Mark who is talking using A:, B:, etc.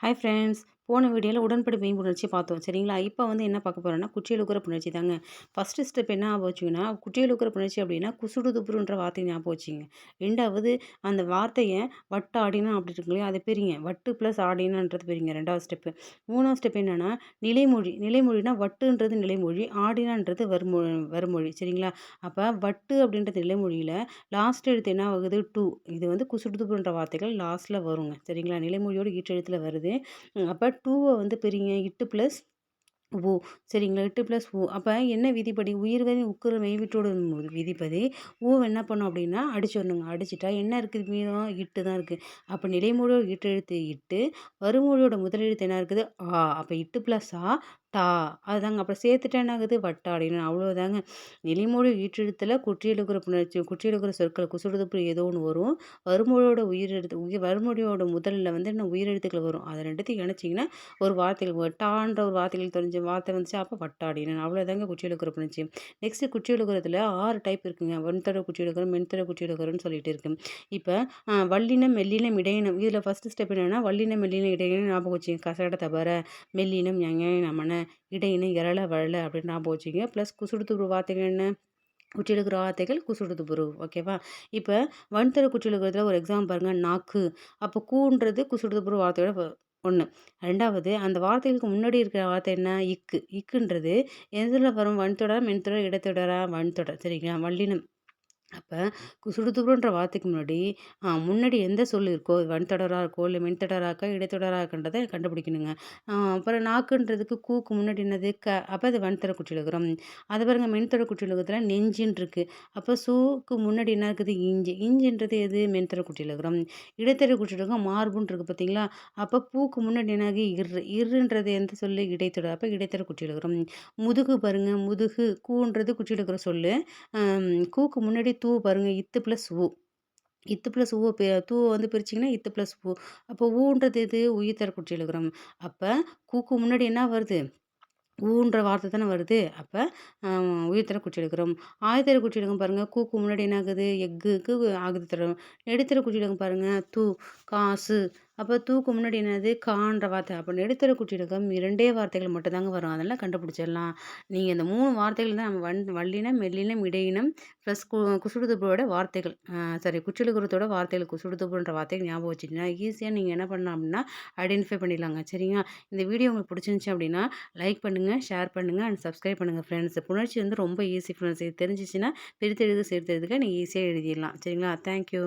A: Hi friends. போன வீடியோல உடன்படி மெய்ப்புணர்ச்சி பார்த்தோம். சரிங்களா? இப்போ வந்து என்ன பார்க்க போறோம்னா, குற்றியலுகர புணர்ச்சி தாங்க. ஃபர்ஸ்ட்டு ஸ்டெப் என்ன ஞாபகம் வச்சுக்கன்னா, குற்றியலுகர புணர்ச்சி அப்படின்னா, குசுடு துப்புருன்ற வார்த்தைய ஞாபகம் வச்சுக்கங்க. 2வது அந்த வார்த்தைய வட்டு ஆடினம் அப்படி இருக்கு இல்லையா? அத பிரிங்க. வட்டு ப்ளஸ் ஆடினன்றது பிரிங்க 2வது ஸ்டெப்பு. 3வது ஸ்டெப் என்னன்னா, நிலைமொழி. நிலைமொழினா வட்டுன்றது நிலைமொழி, ஆடினன்றது வறுமொழி. சரிங்களா? அப்ப வட்டு அப்படின்றது நிலைமொழியில லாஸ்ட் எழுத்து என்ன ஆகுது? டூ. இது வந்து குசுடு துப்புருன்ற வார்த்தைகள் லாஸ்ட்ல வருங்க. சரிங்களா? நிலைமொழியோட ஈற்றெழுத்துல வருது. அப்ப 2வ வந்து பிரிங்க. இட்டு பிளஸ் உ. சரிங்களா? இட்டு பிளஸ் உ. அப்ப என்ன விதிப்படி? உயிர்வேரின் உட்குறு மெய்விட்டோடு விதிப்படி என்ன பண்ணும் அப்படின்னா, அடிச்சிடணுங்க. அடிச்சுட்டா என்ன இருக்குது மீதம்? இட்டு தான் இருக்கு. அப்ப நிலைமொழியோட ஈற்றெழுத்து இட்டு, வறுமொழியோட முதல் எழுத்து என்ன இருக்குது? ஆ. அப்ப இட்டு பிளஸ் ஆ, டா. அதுதாங்க. அப்புறம் சேர்த்துட்டா என்ன ஆகுது? வட்டாடினம். அவ்வளோதாங்க. நிலைமொழி ஈற்றெழுத்துல குற்றியலுகர புணர்ச்சி குற்றியலுகர சொற்கள் குசுடுதப்பு ஏதோ ஒண்ணு வரும். வறுமொழியோட வறுமொழியோட முதல்ல வந்து என்ன உயிரெழுத்துக்கள் வரும். அத 2த்தையும் இணைச்சிங்கன்னா, ஒரு வார்த்தைகள் டான்ற ஒரு வார்த்தைகள் தெரிஞ்ச வார்த்தை வந்துச்சு. அப்ப வட்டாடினன். அவ்வளோதாங்க குற்றியலுகர புணர்ச்சி. நெக்ஸ்ட் குற்றியலுகரத்துல 6 டைப் இருக்குங்க. வன்தொடர் குற்றியலுகரம், மென்தொடர் குற்றியலுகரம்னு சொல்லிட்டு இருக்கு. இப்ப வல்லினம், மெல்லினம், இடையினம். இதுல ஃபர்ஸ்ட் ஸ்டெப் என்னன்னா, வல்லினம், மெல்லினம், இடையினம் ஞாபகம் வச்சுக்கங்க. கசட தபற, மெல்லினம் ஞஞ நமன, இடையினம் எரள வழல அப்படின்னு ஞாபகம் வச்சுக்கங்க. ப்ளஸ் குசுடுதுறு வார்த்தைகள் என்ன? குற்றியலுகர வார்த்தைகள் குசுடுதுபுரு. ஓகேவா? இப்ப வன்தொடர் குற்றியலுகரத்துல ஒரு எக்ஸாம்பிள் பாருங்க. நாக்கு. அப்போ கூன்றது குசுடுதுபுரு வார்த்தையோட 1. 2வது அந்த வார்த்தைகளுக்கு முன்னாடி இருக்கிற வார்த்தை என்ன? இக்கு. இக்குன்றது எதுல வரும்? வன்தொடரா, மென்தொடரா, இடைத்தொடரா? வன்தொடர். சரிங்களா? வல்லினம். அப்ப சுடுதுப்புன்ற வார்த்தைக்கு முன்னாடி எந்த சொல் இருக்கோ, வன்தொடரா இருக்கோ, இல்ல மென்தொடரா இருக்கா, இடைத்தொடரா இருக்கின்றத கண்டுபிடிக்கணுங்க. அப்புறம் நாக்குன்றதுக்கு கூக்கு முன்னாடி என்னது? க. அப்ப அது வன்தொடர் குற்றியலுகரம். அது பாருங்க மென்தொடர் குற்றியலுகரத்துல நெஞ்சுன்னு இருக்கு. அப்ப சூக்கு முன்னாடி என்ன இருக்குது? இஞ்சு. இஞ்சுன்றது எது? மென்தொடர் குற்றியலுகரம். இடைத்தொடர் குற்றியலுகரம் மார்புன்னு இருக்கு பார்த்தீங்களா? அப்ப பூக்கு முன்னாடி என்னாகு? இர்ரு. இர்ருன்றது எந்த சொல்லு? இடைத்தொடர். அப்ப இடைத்தொடர் குற்றியலுகரம். முதுகு பாருங்க. முதுகு. கூன்றது குற்றியலுகர சொல்லு. கூக்கு முன்னாடி தூ பாருங்க. இத்து பிளஸ் உ. இத்து பிளஸ் ஊவ தூவ வந்து பிரிச்சிங்கன்னா, இத்து பிளஸ் உ. அப்போ ஊன்றது எது? உயிர்த்தர குற்றியலுகரம். அப்ப கூக்கு முன்னாடி என்ன வருது? ஊன்ற வார்த்தை தானே வருது. அப்ப உயிர்த்தர குற்றியலுகரம். ஆயத்தர குற்றியலுகரம் பாருங்க. கூக்கு முன்னாடி என்ன ஆகுது? எக்குக்கு ஆகுது தரும். நெடுத்தர குற்றியலுகரம் பாருங்க. தூ. காசு. அப்ப தூக்கு முன்னாடி என்னது? கான்ற வார்த்தை. அப்ப நெடுத்தர குற்றியலுகரம் 2டே வார்த்தைகள் மட்டும் தாங்க வரும். அதெல்லாம் கண்டுபிடிச்சிடலாம். நீங்க இந்த 3 வார்த்தைகள் தான் நம்ம வல்லினம், மெல்லினம், இடையினம் ப்ளஸ் குசுடுதொப்போட வார்த்தைகள். சாரி குற்றியலுகரத்தோட வார்த்தைகள் குசுடுதொப்புன்ற வார்த்தைகள் ஞாபகம் வச்சுட்டீங்கன்னா, ஈஸியா நீங்க என்ன பண்ணலாம் அப்படின்னா, ஐடென்டிஃபை பண்ணிடலாங்க. சரிங்களா? இந்த வீடியோ உங்களுக்கு பிடிச்சிருந்துச்சு அப்படின்னா, லைக் பண்ணுங்க, ஷேர் பண்ணுங்க அண்ட் சப்ஸ்கிரைப் பண்ணுங்க ஃப்ரெண்ட்ஸ். புணர்ச்சி வந்து ரொம்ப ஈஸி ஃப்ரெண்ட்ஸ். இது தெரிஞ்சிச்சுன்னா பிரித்தெழுத சேர்த்தெழுதுக நீங்க ஈஸியா எழுதிடலாம். சரிங்களா? Thank you.